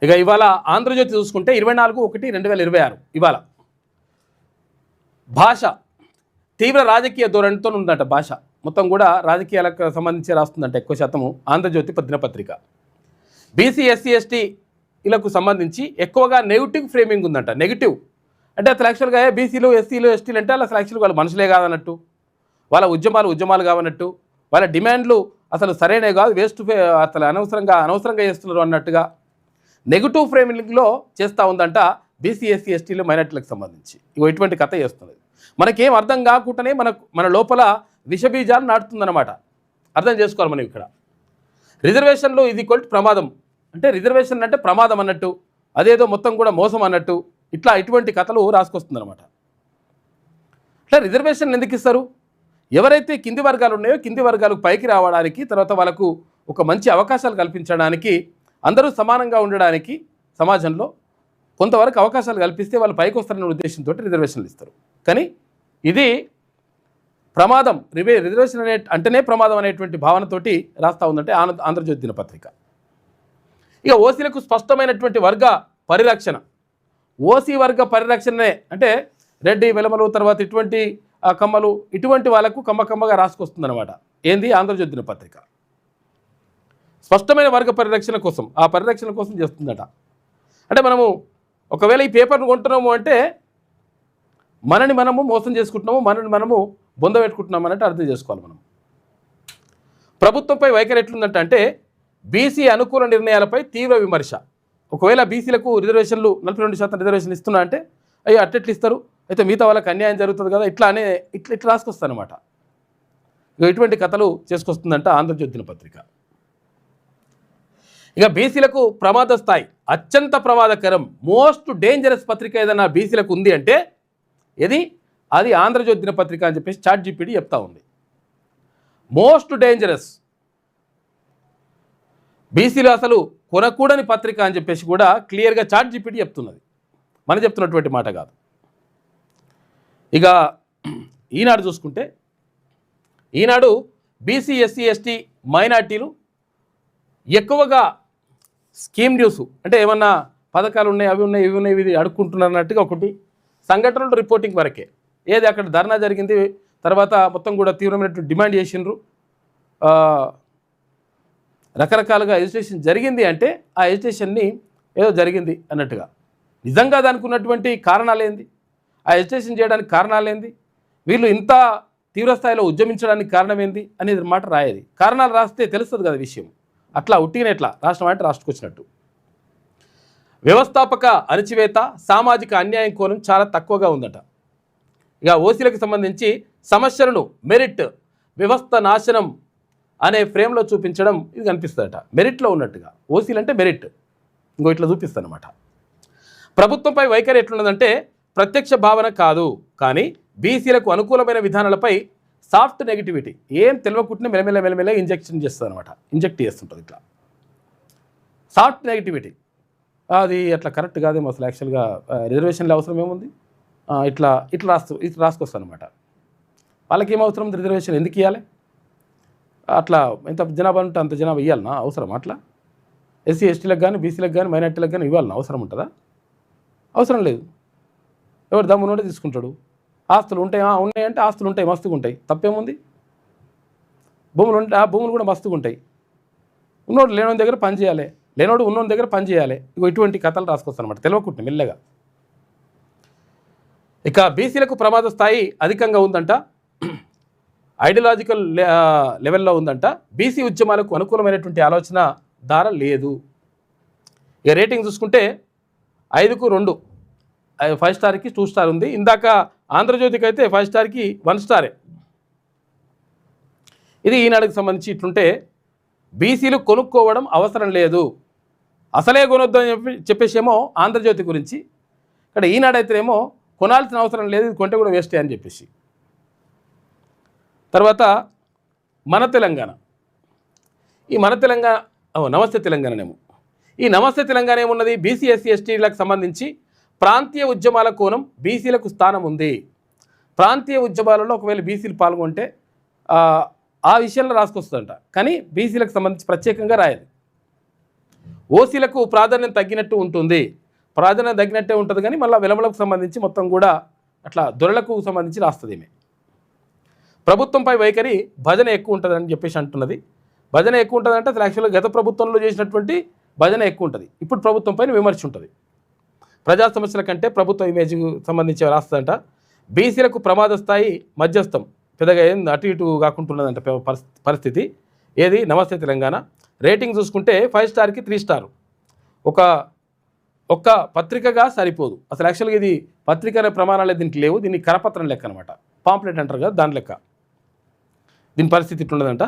ఇక ఇవాళ ఆంధ్రజ్యోతి చూసుకుంటే 24/1/2026 ఇవాళ భాష తీవ్ర రాజకీయ ధోరణితో ఉందట. భాష మొత్తం కూడా రాజకీయాలకు సంబంధించి రాస్తుందంట ఎక్కువ శాతము ఆంధ్రజ్యోతి దినపత్రిక. బీసీ ఎస్సీ ఎస్టీ వీళ్ళకు సంబంధించి ఎక్కువగా నెగిటివ్ ఫ్రేమింగ్ ఉందంట. నెగిటివ్ అంటే అసలు యాక్చువల్గా బీసీలు ఎస్సీలు ఎస్టీలు అంటే అసలు యాక్చువల్గా వాళ్ళ మనుషులే కాదన్నట్టు, వాళ్ళ ఉద్యమాలు కావన్నట్టు, వాళ్ళ డిమాండ్లు అసలు సరైనవి కాదు, వేస్ట్ అసలు అనవసరంగా చేస్తున్నారు అన్నట్టుగా నెగిటివ్ ఫ్రేమింగ్లో చేస్తూ ఉందంట బీసీ ఎస్సీ ఎస్టీలు మైనార్టీలకు సంబంధించి. ఇటువంటి కథ చేస్తున్నది. మనకేం అర్థం కాకుండానే మన లోపల విషబీజాలు నాటుతుందన్నమాట. అర్థం చేసుకోవాలి మనం ఇక్కడ. రిజర్వేషన్లో ఇది ప్రమాదం అంటే రిజర్వేషన్ అంటే ప్రమాదం అన్నట్టు, అదేదో మొత్తం కూడా మోసం అన్నట్టు ఇటువంటి కథలు రాసుకొస్తుందన్నమాట. ఇట్లా రిజర్వేషన్ ఎందుకు ఇస్తారు? ఎవరైతే కింది వర్గాలు ఉన్నాయో కింది వర్గాలకు పైకి రావడానికి, తర్వాత వాళ్ళకు ఒక మంచి అవకాశాలు కల్పించడానికి, అందరూ సమానంగా ఉండడానికి సమాజంలో కొంతవరకు అవకాశాలు కల్పిస్తే వాళ్ళు పైకి వస్తారనే ఉద్దేశంతో రిజర్వేషన్లు ఇస్తారు. కానీ ఇది ప్రమాదం, రిజర్వేషన్ అంటేనే ప్రమాదం అనేటువంటి భావనతోటి రాస్తూ ఉందంటే ఆంధ్రజ్యోతి దినపత్రిక. ఇక ఓసీలకు స్పష్టమైనటువంటి వర్గ పరిరక్షణ, ఓసీ వర్గ పరిరక్షణనే అంటే రెడ్డి వెలమలు తర్వాత ఇటువంటి కమ్మలు ఇటువంటి వాళ్ళకు కమ్మగా రాసుకొస్తుందన్నమాట. ఏంది ఆంధ్రజ్యోతి దినపత్రిక స్పష్టమైన వర్గ పరిరక్షణ కోసం, ఆ పరిరక్షణ కోసం చేస్తుందట. అంటే మనము ఒకవేళ ఈ పేపర్ను కొంటున్నాము అంటే మనని మనము మోసం చేసుకుంటున్నాము, మనని మనము బొంద పెట్టుకుంటున్నాము అన్నట్టు అర్థం చేసుకోవాలి మనం. ప్రభుత్వంపై వైఖరి ఎట్లుందంటే అంటే బీసీ అనుకూల నిర్ణయాలపై తీవ్ర విమర్శ. ఒకవేళ బీసీలకు రిజర్వేషన్లు 42% రిజర్వేషన్ ఇస్తున్నా అంటే అయ్యో అట్టెట్లు ఇస్తారు, అయితే మిగతా వాళ్ళకి అన్యాయం జరుగుతుంది కదా, ఇట్లా రాసుకొస్తారనమాట. ఇటువంటి కథలు చేసుకొస్తుందంట ఆంధ్రజ్యోతి దినపత్రిక. ఇక బీసీలకు ప్రమాద స్థాయి, అత్యంత ప్రమాదకరం, మోస్ట్ డేంజరస్ పత్రిక ఏదైనా బీసీలకు ఉంది అంటే అది ఆంధ్రజ్యోతి దినపత్రిక అని చెప్పేసి ChatGPT చెప్తా ఉంది. మోస్ట్ డేంజరస్, బీసీలు అసలు కొనకూడని పత్రిక అని చెప్పేసి కూడా క్లియర్గా ChatGPT చెప్తున్నది, మనం చెప్తున్నటువంటి మాట కాదు. ఇక ఈనాడు చూసుకుంటే ఈనాడు బీసీ ఎస్సీ ఎస్టీ మైనార్టీలు ఎక్కువగా స్కీమ్ న్యూస్ అంటే ఏమన్నా పథకాలు ఉన్నాయి అవి ఉన్నాయి ఇవి ఉన్నాయి ఇది అడుక్కుంటున్నారు అన్నట్టుగా ఒకటి సంఘటనలు రిపోర్టింగ్ వరకే. ఏది అక్కడ ధర్నా జరిగింది, తర్వాత మొత్తం కూడా తీవ్రమైనటువంటి డిమాండ్ చేసిండ్రు, రకరకాలుగా ఎజిటేషన్ జరిగింది అంటే ఆ ఎజిటేషన్ని ఏదో జరిగింది అన్నట్టుగా. నిజంగా దానికి ఉన్నటువంటి కారణాలేంది, ఆ ఎజిటేషన్ చేయడానికి కారణాలేంది, వీళ్ళు ఇంత తీవ్రస్థాయిలో ఉద్యమించడానికి కారణం ఏంది అనేది మాట రాయేది. కారణాలు రాస్తే తెలుస్తుంది కదా విషయం. అట్లా ఉట్టిగానే ఎట్లా రాష్ట్రం అంటే రాష్ట్రకొచ్చినట్టు. వ్యవస్థాపక అణచివేత, సామాజిక అన్యాయం కోణం చాలా తక్కువగా ఉందట. ఇక ఓసీలకు సంబంధించి సమస్యలను మెరిట్, వ్యవస్థ నాశనం అనే ఫ్రేమ్లో చూపించడం ఇది కనిపిస్తుందట. మెరిట్లో ఉన్నట్టుగా ఓసీలు అంటే మెరిట్ ఇట్లా చూపిస్తానమాట. ప్రభుత్వంపై వైఖరి ఎట్లున్నదంటే ప్రత్యక్ష భావన కాదు, కానీ బీసీలకు అనుకూలమైన విధానాలపై సాఫ్ట్ నెగిటివిటీ, ఏం తెలియకుండానే మెల్లమెల్ల ఇంజెక్ట్ చేస్తుంటుంది. ఇట్లా సాఫ్ట్ నెగిటివిటీ అది అట్లా కరెక్ట్ కాదేమో అసలు. యాక్చువల్గా రిజర్వేషన్ల అవసరం ఏముంది, ఇట్లా రాసుకొస్తానమాట. వాళ్ళకి ఏం అవసరం రిజర్వేషన్ ఎందుకు ఇవ్వాలి, అట్లా ఎంత జనాభా ఉంటే అంత జనాభా ఇవ్వాలన్నా అవసరం? అట్లా ఎస్సీ ఎస్టీలకు కానీ బీసీలకు కానీ మైనార్టీలకు కానీ ఇవ్వాలన్నా అవసరం ఉంటుందా? అవసరం లేదు. ఎవరు దమ్మునుంటే తీసుకుంటాడు. ఆస్తులు ఉన్నాయంటే ఆస్తులు ఉంటాయి, మస్తుగా ఉంటాయి, తప్పేముంది. భూములు ఉంటే ఆ భూములు కూడా మస్తుగా ఉంటాయి. ఉన్నోడు లేనోని దగ్గర పని చేయాలి, లేనోడు ఉన్నోని దగ్గర పని చేయాలి. ఇటువంటి కథలు రాసుకొస్తానమాట తెలియకుంటున్నాయి మెల్లగా. ఇక బీసీలకు ప్రమాద స్థాయి అధికంగా ఉందంట, ఐడియాలజికల్ లెవెల్లో ఉందంట. బీసీ ఉద్యమాలకు అనుకూలమైనటువంటి ఆలోచన ధార లేదు. ఇక రేటింగ్ చూసుకుంటే 5కు 2, 5 స్టార్కి 2 స్టార్ ఉంది. ఇందాక ఆంధ్రజ్యోతికి అయితే 5 స్టార్కి 1 స్టారే. ఇది ఈనాడుకి సంబంధించి ఇట్లుంటే బీసీలు కొనుక్కోవడం అవసరం లేదు, అసలే కొనొద్దు అని చెప్పేసేమో ఆంధ్రజ్యోతి గురించి. ఇక్కడ ఈనాడైతేనేమో కొనాల్సిన అవసరం లేదు, ఇది కొంటే కూడా వేస్టే అని చెప్పేసి. తర్వాత మన తెలంగాణ, ఈ మన తెలంగాణ నమస్తే తెలంగాణనేమో. ఈ నమస్తే తెలంగాణ ఏమున్నది, బీసీ ఎస్సీ ఎస్టీలకు సంబంధించి ప్రాంతీయ ఉద్యమాల కోణం, బీసీలకు స్థానం ఉంది. ప్రాంతీయ ఉద్యమాలలో ఒకవేళ బీసీలు పాల్గొంటే ఆ విషయంలో రాసుకొస్తుందంట, కానీ బీసీలకు సంబంధించి ప్రత్యేకంగా రాయదు. ఓసీలకు ప్రాధాన్యం తగ్గినట్టు ఉంటుంది, ప్రాధాన్యం తగ్గినట్టే ఉంటుంది కానీ మళ్ళీ వెలమలకు సంబంధించి మొత్తం కూడా అట్లా దొరలకు సంబంధించి రాస్తుంది. ప్రభుత్వంపై వైఖరి భజన ఎక్కువ ఉంటుందని చెప్పేసి అంటున్నది. భజన ఎక్కువ ఉంటుందంటే అసలు యాక్చువల్గా గత ప్రభుత్వంలో చేసినటువంటి భజన ఎక్కువ ఉంటుంది, ఇప్పుడు ప్రభుత్వం పైన విమర్శ ఉంటుంది. ప్రజా సమస్యల కంటే ప్రభుత్వ ఇమేజ్కు సంబంధించి రాస్తుందంట. బీసీలకు ప్రమాద స్థాయి మధ్యస్థం, పెద్దగా ఏం అటు ఇటు కాకుంటున్నదంట పరిస్థితి. ఏది నమస్తే తెలంగాణ రేటింగ్ చూసుకుంటే 5 స్టార్కి 3 స్టార్. ఒక్క పత్రికగా సరిపోదు. అసలు యాక్చువల్గా ఇది పత్రిక అనే ప్రమాణాలే దీనికి లేవు, దీన్ని కరపత్రం లెక్క అనమాట, పాంప్లెట్ అంటారు కదా దాని లెక్క. దీని పరిస్థితి ఇట్లున్నదంట.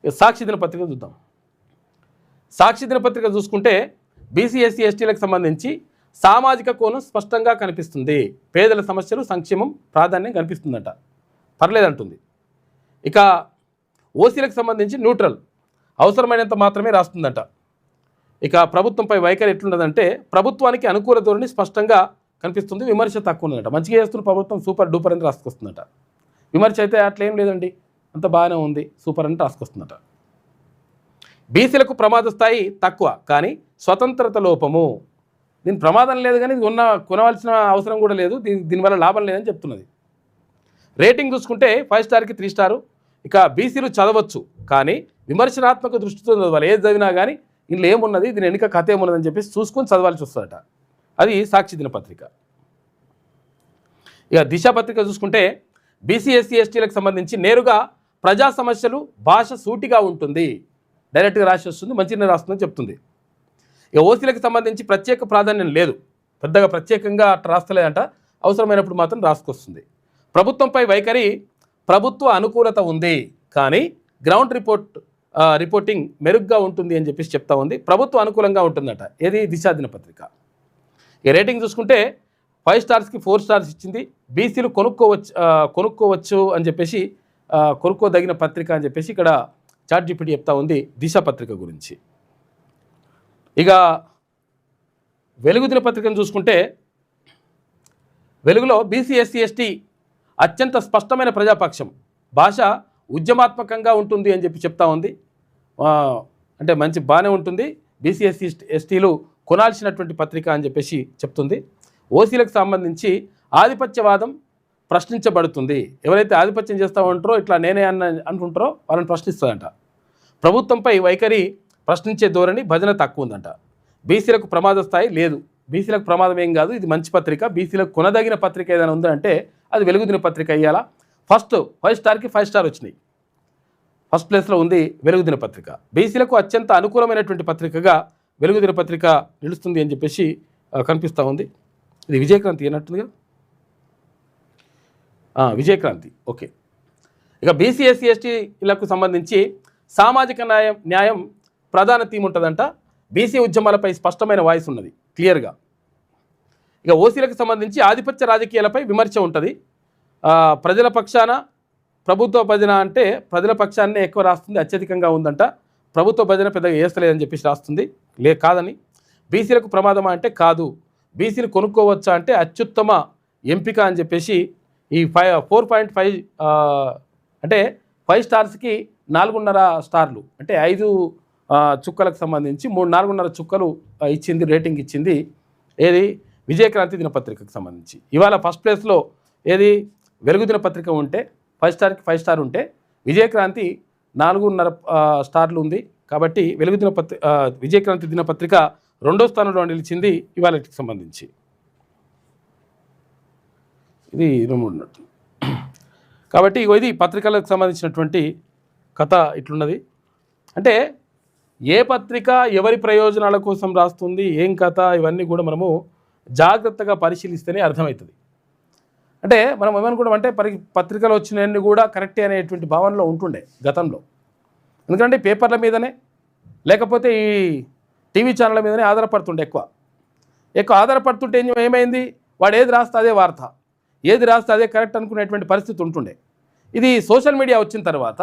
సాక్షి దినపత్రిక చూద్దాం. సాక్షి దినపత్రిక చూసుకుంటే బీసీ ఎస్సీ ఎస్టీలకు సంబంధించి సామాజిక కోణం స్పష్టంగా కనిపిస్తుంది, పేదల సమస్యలు సంక్షేమం ప్రాధాన్యం కనిపిస్తుందంట, పర్లేదంటుంది. ఇక ఓసీలకు సంబంధించి న్యూట్రల్, అవసరమైనంత మాత్రమే రాస్తుందంట. ఇక ప్రభుత్వంపై వైఖరి ఎట్లున్నదంటే ప్రభుత్వానికి అనుకూల ధోరణి స్పష్టంగా కనిపిస్తుంది, విమర్శ తక్కువ ఉన్నదట. మంచిగా చేస్తున్న ప్రభుత్వం సూపర్ డూపర్ అని రాసుకొస్తుందట. విమర్శ అయితే అట్లేం లేదండి, అంత బాగానే ఉంది సూపర్ అని రాసుకొస్తుందట. బీసీలకు ప్రమాద స్థాయి తక్కువ కానీ స్వతంత్రత లోపము, దీని ప్రమాదం లేదు కానీ కొనవలసిన అవసరం కూడా లేదు, దీనివల్ల లాభం లేదని చెప్తున్నది. రేటింగ్ చూసుకుంటే 5 స్టార్కి 3 స్టారు. ఇక బీసీలు చదవచ్చు కానీ విమర్శనాత్మక దృష్టితో చదవాలి, ఏది చదివినా కానీ ఇందులో ఏమున్నది, దీని వెనుక కథ ఏమున్నదని చెప్పేసి చూసుకొని చదవాల్సి వస్తుందట. అది సాక్షి దినపత్రిక. ఇక దిశ పత్రిక చూసుకుంటే బీసీ ఎస్సీ ఎస్టీలకు సంబంధించి నేరుగా ప్రజా సమస్యలు, భాష సూటిగా ఉంటుంది, డైరెక్ట్గా రాసి వస్తుంది, మంచిగా రాస్తుందని చెప్తుంది. ఇక ఓసీలకు సంబంధించి ప్రత్యేక ప్రాధాన్యం లేదు, పెద్దగా ప్రత్యేకంగా అట్లా రాస్తలేదంట, అవసరమైనప్పుడు మాత్రం రాసుకొస్తుంది. ప్రభుత్వంపై వైఖరి ప్రభుత్వ అనుకూలత ఉంది కానీ గ్రౌండ్ రిపోర్టింగ్ మెరుగ్గా ఉంటుంది అని చెప్పేసి చెప్తా ఉంది. ప్రభుత్వ అనుకూలంగా ఉంటుందట. ఏది దిశా దినపత్రిక. ఈ రేటింగ్ చూసుకుంటే 5 స్టార్స్కి 4 స్టార్స్ ఇచ్చింది. బీసీలు కొనుక్కోవచ్చు అని చెప్పేసి కొనుక్కోదగిన పత్రిక అని చెప్పేసి ఇక్కడ చాట్‌జీపీటీ చెప్తా ఉంది దిశ పత్రిక గురించి. ఇక వెలుగు దినపత్రికను చూసుకుంటే వెలుగులో బీసీ ఎస్సీ ఎస్టీ అత్యంత స్పష్టమైన ప్రజాపక్షం, భాష ఉద్యమాత్మకంగా ఉంటుంది అని చెప్పి చెప్తా ఉంది. అంటే మంచి బాగానే ఉంటుంది, బీసీ ఎస్సీ ఎస్టీలు కొనాల్సినటువంటి పత్రిక అని చెప్పేసి చెప్తుంది. ఓసీలకు సంబంధించి ఆధిపత్యవాదం ప్రశ్నించబడుతుంది, ఎవరైతే ఆధిపత్యం చేస్తూ ఉంటారో ఇట్లా నేనే అనుకుంటారో వాళ్ళని ప్రశ్నిస్తుందంట. ప్రభుత్వంపై వైఖరి ప్రశ్నించే ధోరణి, భజన తక్కువ ఉందంట. బీసీలకు ప్రమాద స్థాయి లేదు, బీసీలకు ప్రమాదం ఏం కాదు, ఇది మంచి పత్రిక. బీసీలకు కొనదగిన పత్రిక ఏదైనా ఉందంటే అది వెలుగు దినపత్రిక. ఇయ్యాల ఫస్ట్ 5 స్టార్కి 5 స్టార్ వచ్చినాయి, ఫస్ట్ ప్లేస్లో ఉంది వెలుగు దినపత్రిక. బీసీలకు అత్యంత అనుకూలమైనటువంటి పత్రికగా వెలుగు దినపత్రిక నిలుస్తుంది అని చెప్పేసి కనిపిస్తూ ఉంది. ఇది విజయక్రాంతి అన్నట్టుగా, విజయక్రాంతి. ఓకే. ఇక బీసీ ఎస్సీ ఎస్టీలకు సంబంధించి సామాజిక న్యాయం ప్రధాన థీమ్ ఉంటుందంట. బీసీ ఉద్యమాలపై స్పష్టమైన వాయిస్ ఉన్నది క్లియర్గా. ఇక ఓసీలకు సంబంధించి ఆధిపత్య రాజకీయాలపై విమర్శ ఉంటుంది. ప్రజల పక్షాన ప్రభుత్వ భజన అంటే ప్రజల పక్షాన్నే ఎక్కువ రాస్తుంది, అత్యధికంగా ఉందంట. ప్రభుత్వ భజన పెద్దగా వేస్తలేదని చెప్పేసి రాస్తుంది, కాదని. బీసీలకు ప్రమాదమా అంటే కాదు, బీసీలు కొనుక్కోవచ్చా అంటే అత్యుత్తమ ఎంపిక అని చెప్పేసి ఈ 4.5 అంటే 5 స్టార్స్కి 4.5 స్టార్లు అంటే 5 చుక్కలకు సంబంధించి 4.5 చుక్కలు ఇచ్చింది, రేటింగ్ ఇచ్చింది. ఏది విజయక్రాంతి దినపత్రికకు సంబంధించి. ఇవాళ ఫస్ట్ ప్లేస్లో ఏది వెలుగు దినపత్రిక ఉంటే 5 స్టార్కి 5 స్టార్ ఉంటే విజయక్రాంతి 4.5 స్టార్లు ఉంది. కాబట్టి విజయక్రాంతి దినపత్రిక 2వ స్థానంలో నిలిచింది ఇవాళకి సంబంధించి. ఇది 2 కాబట్టి ఇది పత్రికలకు సంబంధించినటువంటి కథ ఇట్లున్నది. అంటే ఏ పత్రిక ఎవరి ప్రయోజనాల కోసం రాస్తుంది, ఏం కథ, ఇవన్నీ కూడా మనము జాగ్రత్తగా పరిశీలిస్తేనే అర్థమవుతుంది. అంటే మనం ఏమనుకుంటాం అంటే పత్రికలు వచ్చినవన్నీ కూడా కరెక్టే అనేటువంటి భావనలో ఉంటుండే గతంలో. ఎందుకంటే పేపర్ల మీదనే లేకపోతే ఈ టీవీ ఛానళ్ళ మీదనే ఆధారపడుతుండే, ఎక్కువ ఆధారపడుతుంటే ఏమైంది, వాడు ఏది రాస్తే అదే వార్త, ఏది రాస్తే అదే కరెక్ట్ అనుకునేటువంటి పరిస్థితి ఉంటుండే. ఇది సోషల్ మీడియా వచ్చిన తర్వాత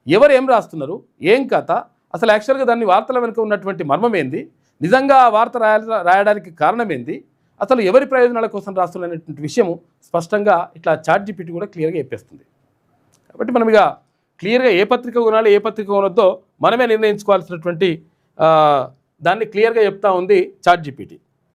ఎవరు ఏం రాస్తున్నారు, ఏం కథ, అసలు యాక్చువల్గా దాన్ని వార్తల వెనుక ఉన్నటువంటి మర్మం ఏంది, నిజంగా ఆ వార్త రాయడానికి కారణం ఏంది, అసలు ఎవరి ప్రయోజనాల కోసం రాస్తున్నటువంటి విషయము స్పష్టంగా ఇట్లా చాట్‌జీపీటీ కూడా క్లియర్గా చెప్పేస్తుంది. కాబట్టి మనం ఇక క్లియర్గా ఏ పత్రిక కొనాలి, ఏ పత్రిక కొనొద్దో మనమే నిర్ణయించుకోవాల్సినటువంటి దాన్ని క్లియర్గా చెప్తా ఉంది చాట్ జీపీటీ.